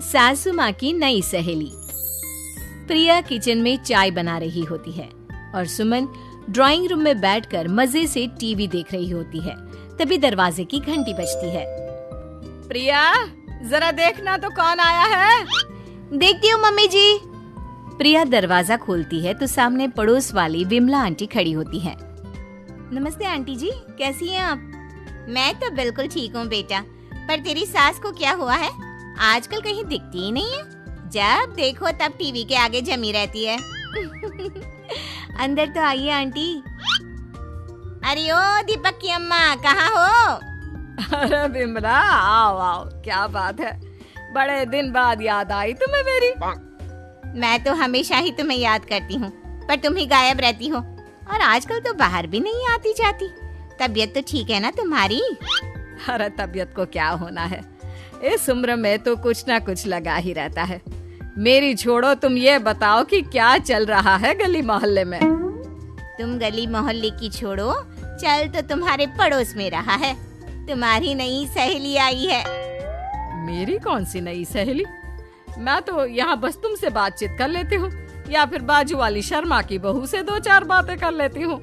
सासू माँ की नई सहेली। प्रिया किचन में चाय बना रही होती है और सुमन ड्राइंग रूम में बैठकर मजे से टीवी देख रही होती है। तभी दरवाजे की घंटी बजती है। प्रिया, जरा देखना तो कौन आया है। देखती हूँ मम्मी जी। प्रिया दरवाजा खोलती है तो सामने पड़ोस वाली विमला आंटी खड़ी होती है। नमस्ते आंटी जी, कैसी हैं आप? मैं तो बिल्कुल ठीक हूँ बेटा, पर तेरी सास को क्या हुआ है? आजकल कहीं दिखती ही नहीं है। जब देखो तब टीवी के आगे जमी रहती है। अंदर तो आइए आंटी। अरे ओ दीपक की अम्मा, कहाँ हो? अरे बिमला, आओ आओ, क्या बात है, बड़े दिन बाद याद आई तुम्हें मेरी। मैं तो हमेशा ही तुम्हें याद करती हूँ, पर तुम ही गायब रहती हो और आजकल तो बाहर भी नहीं आती जाती। तबीयत तो ठीक है ना तुम्हारी? अरे तबीयत को क्या होना है, इस उम्र में तो कुछ ना कुछ लगा ही रहता है। मेरी छोड़ो, तुम ये बताओ कि क्या चल रहा है गली मोहल्ले में। तुम गली मोहल्ले की छोड़ो, चल तो तुम्हारे पड़ोस में रहा है। तुम्हारी नई सहेली आई है। मेरी कौन सी नई सहेली? मैं तो यहाँ बस तुमसे बातचीत कर लेती हूँ या फिर बाजू वाली शर्मा की बहू से 2-4 बातें कर लेती हूँ।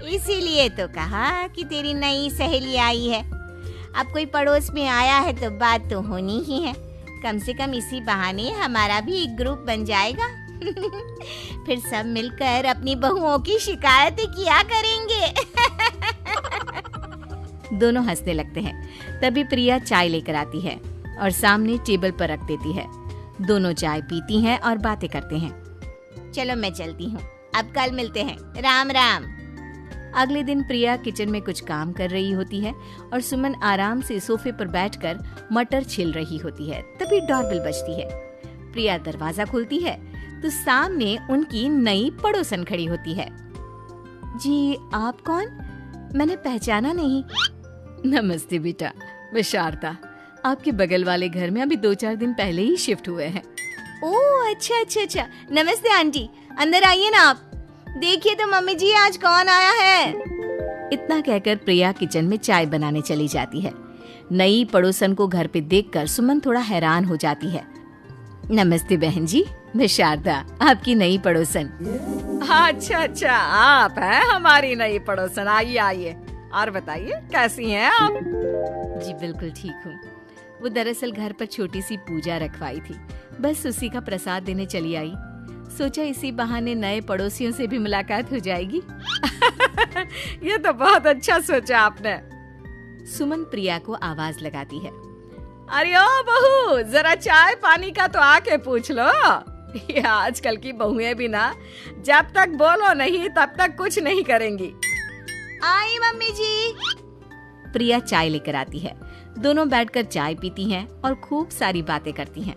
इसीलिए तो कहा कि तेरी नई सहेली आई है। अब कोई पड़ोस में आया है तो बात तो होनी ही है। कम से कम इसी बहाने हमारा भी एक ग्रुप बन जाएगा। फिर सब मिलकर अपनी बहुओं की शिकायतें किया करेंगे। दोनों हंसने लगते हैं। तभी प्रिया चाय लेकर आती है और सामने टेबल पर रख देती है। दोनों चाय पीती हैं और बातें करते हैं। चलो मैं चलती हूँ, अब कल मिलते हैं। राम राम। अगले दिन प्रिया किचन में कुछ काम कर रही होती है और सुमन आराम से सोफे पर बैठकर मटर छिल रही होती है। तभी डोरबेल बजती है। प्रिया दरवाजा खोलती है तो सामने उनकी नई पड़ोसन खड़ी होती है। जी, आप कौन? मैंने पहचाना नहीं। नमस्ते बेटा, मैं शारदा, आपके बगल वाले घर में अभी 2-4 दिन पहले ही शिफ्ट हुए हैं। ओह अच्छा। नमस्ते आंटी, अंदर आइए ना आप। देखिए तो मम्मी जी, आज कौन आया है। इतना कहकर प्रिया किचन में चाय बनाने चली जाती है। नई पड़ोसन को घर पे देखकर सुमन थोड़ा हैरान हो जाती है। नमस्ते बहन जी, मैं शारदा, आपकी नई पड़ोसन। अच्छा, आप हैं हमारी नई पड़ोसन। आइए आइए, और बताइए कैसी हैं आप? जी बिल्कुल ठीक हूँ। वो दरअसल घर पर छोटी सी पूजा रखवाई थी, बस उसी का प्रसाद देने चली आई। सोचा इसी बहाने नए पड़ोसियों से भी मुलाकात हो जाएगी। ये तो बहुत अच्छा सोचा आपने। सुमन प्रिया को आवाज लगाती है। अरे ओ बहू, जरा चाय पानी का तो आके पूछ लो। ये आजकल की बहुएं भी ना, जब तक बोलो नहीं तब तक कुछ नहीं करेंगी। आई मम्मी जी। प्रिया चाय लेकर आती है। दोनों बैठकर चाय पीती हैं और खूब सारी बातें करती हैं।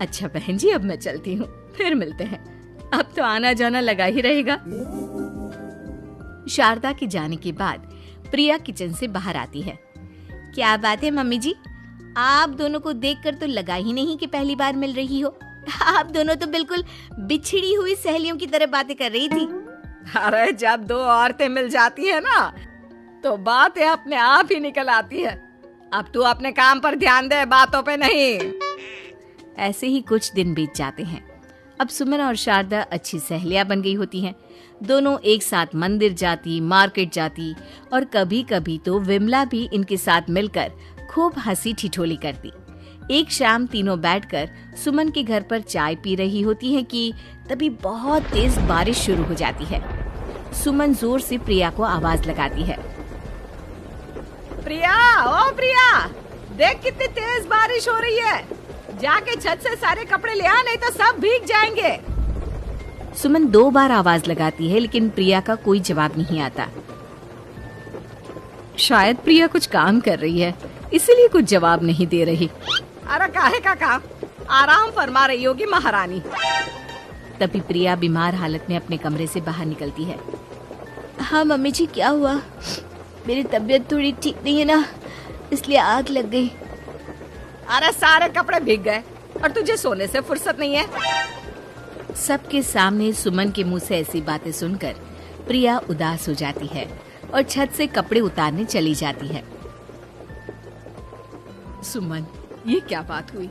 अच्छा बहन जी, अब मैं चलती हूँ, फिर मिलते हैं। अब तो आना जाना लगा ही रहेगा। शारदा के जाने के बाद प्रिया किचन से बाहर आती है। क्या बात है मम्मी जी, आप दोनों को देखकर तो लगा ही नहीं कि पहली बार मिल रही हो। आप दोनों तो बिल्कुल बिछड़ी हुई सहेलियों की तरह बातें कर रही थी। अरे जब 2 औरतें मिल जाती है ना, तो बातें अपने आप ही निकल आती है। अब तू अपने काम पर ध्यान दे, बातों पे नहीं। ऐसे ही कुछ दिन बीत जाते हैं। अब सुमन और शारदा अच्छी सहेलियां बन गई होती हैं। दोनों एक साथ मंदिर जाती, मार्केट जाती और कभी कभी तो विमला भी इनके साथ मिलकर खूब हंसी ठिठोली करती। एक शाम तीनों बैठकर सुमन के घर पर चाय पी रही होती हैं कि तभी बहुत तेज बारिश शुरू हो जाती है। सुमन जोर से प्रिया को आवाज लगाती है। प्रिया, ओ प्रिया, देख कितनी तेज बारिश हो रही है। जाके छत से सारे कपड़े ले आ, नहीं तो सब भीग जाएंगे। सुमन 2 बार आवाज लगाती है लेकिन प्रिया का कोई जवाब नहीं आता। शायद प्रिया कुछ काम कर रही है, इसीलिए कुछ जवाब नहीं दे रही। अरे काहे का काम, आराम फरमा रही होगी महारानी। तभी प्रिया बीमार हालत में अपने कमरे से बाहर निकलती है। हाँ मम्मी जी, क्या हुआ? मेरी तबीयत थोड़ी ठीक नहीं है ना, इसलिए आग लग गई। अरे सारे कपड़े भीग गए और तुझे सोने से फुर्सत नहीं है। सबके सामने सुमन के मुंह से ऐसी बातें सुनकर प्रिया उदास हो जाती है और छत से कपड़े उतारने चली जाती है। सुमन, ये क्या बात हुई?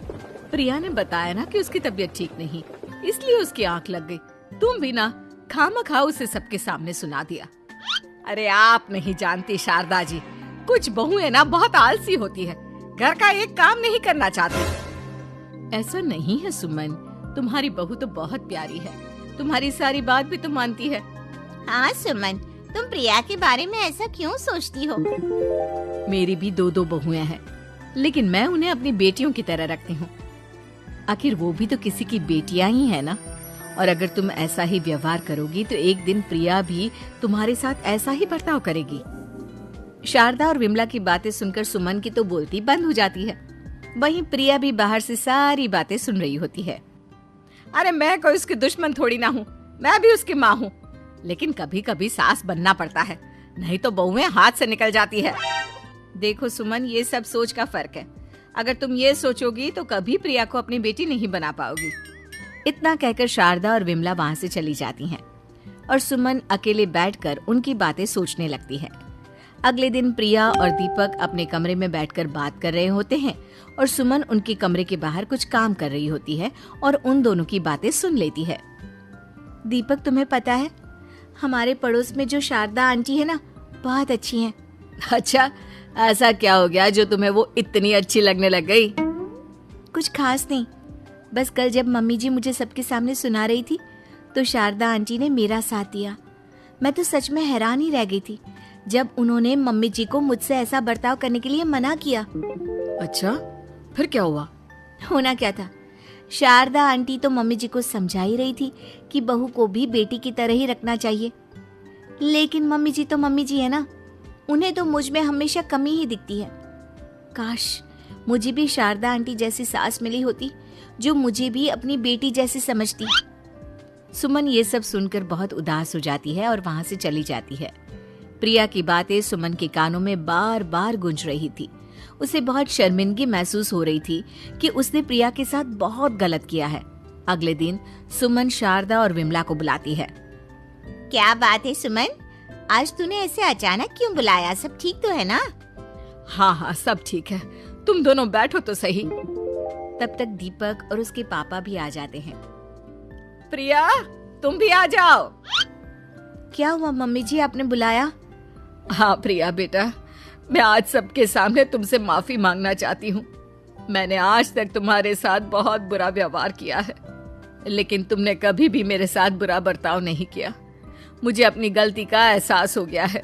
प्रिया ने बताया ना कि उसकी तबीयत ठीक नहीं, इसलिए उसकी आंख लग गई। तुम भी ना खामखा उसे सबके सामने सुना दिया। अरे आप नहीं जानती शारदा जी, कुछ बहुएं ना बहुत आलसी होती है, घर का एक काम नहीं करना चाहती। ऐसा नहीं है सुमन, तुम्हारी बहू तो बहुत प्यारी है, तुम्हारी सारी बात भी तो मानती है। हाँ सुमन, तुम प्रिया के बारे में ऐसा क्यों सोचती हो? मेरी भी दो दो बहुएं हैं, लेकिन मैं उन्हें अपनी बेटियों की तरह रखती हूँ। आखिर वो भी तो किसी की बेटियां ही है ना। और अगर तुम ऐसा ही व्यवहार करोगी तो एक दिन प्रिया भी तुम्हारे साथ ऐसा ही बर्ताव करेगी। शारदा और विमला की बातें सुनकर सुमन की तो बोलती बंद हो जाती है। वहीं प्रिया भी बाहर से सारी बातें सुन रही होती है। अरे मैं कोई उसकी दुश्मन थोड़ी ना हूँ, मैं भी उसकी माँ हूँ, लेकिन कभी कभी सास बनना पड़ता है, नहीं तो बहुएं हाथ से निकल जाती है। देखो सुमन, ये सब सोच का फर्क है। अगर तुम ये सोचोगी तो कभी प्रिया को अपनी बेटी नहीं बना पाओगी। इतना कहकर शारदा और विमला वहाँ से चली जाती हैं और सुमन अकेले बैठकर उनकी बातें सोचने लगती है। अगले दिन प्रिया और दीपक अपने कमरे में बैठकर बात कर रहे होते हैं और सुमन उनके कमरे के बाहर कुछ काम कर रही होती है और उन दोनों की बातें सुन लेती है। दीपक, तुम्हें पता है हमारे पड़ोस में जो शारदा आंटी है ना, बहुत अच्छी हैं। अच्छा, ऐसा क्या हो गया जो तुम्हें वो इतनी अच्छी लगने लग गई? कुछ खास नहीं, बस कल जब मम्मी जी मुझे सबके सामने सुना रही थी तो शारदा आंटी ने मेरा साथ दिया। मैं तो सच में हैरान ही रह गई थी जब उन्होंने मम्मी जी को मुझसे ऐसा बर्ताव करने के लिए मना किया। अच्छा, फिर क्या हुआ? होना क्या था, शारदा आंटी तो मम्मी जी को समझा ही रही थी कि बहू को भी बेटी की तरह ही रखना चाहिए, लेकिन मम्मी जी तो मम्मी जी है ना, उन्हें तो मुझ में हमेशा कमी ही दिखती है। काश मुझे भी शारदा आंटी जैसी सास मिली होती जो मुझे भी अपनी बेटी जैसी समझती। सुमन ये सब सुनकर बहुत उदास हो जाती है और वहां से चली जाती है। प्रिया की बातें सुमन के कानों में बार बार गूंज रही थी। उसे बहुत शर्मिंदगी महसूस हो रही थी कि उसने प्रिया के साथ बहुत गलत किया है। अगले दिन सुमन शारदा और विमला को बुलाती है। क्या बात है सुमन, आज तूने ऐसे अचानक क्यों बुलाया? सब ठीक तो है ना? हाँ हाँ, सब ठीक है, तुम दोनों बैठो तो सही। तब तक दीपक और उसके पापा भी आ जाते हैं। प्रिया, तुम भी आ जाओ। क्या हुआ मम्मी जी, आपने बुलाया? हाँ प्रिया बेटा, मैं आज सबके सामने तुमसे माफी मांगना चाहती हूँ। मैंने आज तक तुम्हारे साथ बहुत बुरा व्यवहार किया है, लेकिन तुमने कभी भी मेरे साथ बुरा बर्ताव नहीं किया। मुझे अपनी गलती का एहसास हो गया है,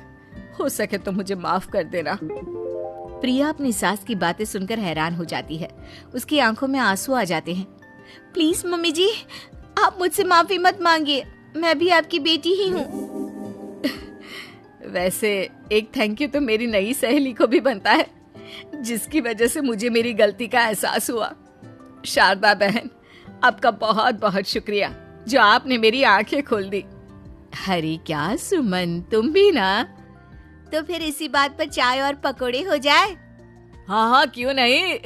हो सके तो मुझे माफ कर देना। प्रिया अपनी सास की बातें सुनकर हैरान हो जाती है। उसकी आंखों में आंसू आ जाते हैं। प्लीज मम्मी जी, आप मुझसे माफी मत मांगिए, मैं भी आपकी बेटी ही हूँ। वैसे एक थैंक यू तो मेरी नई सहेली को भी बनता है, जिसकी वजह से मुझे मेरी गलती का एहसास हुआ। शारदा बहन, आपका बहुत बहुत शुक्रिया जो आपने मेरी आंखें खोल दी। अरे क्या सुमन, तुम भी ना। तो फिर इसी बात पर चाय और पकोड़े हो जाए? हाँ हाँ, क्यों नहीं।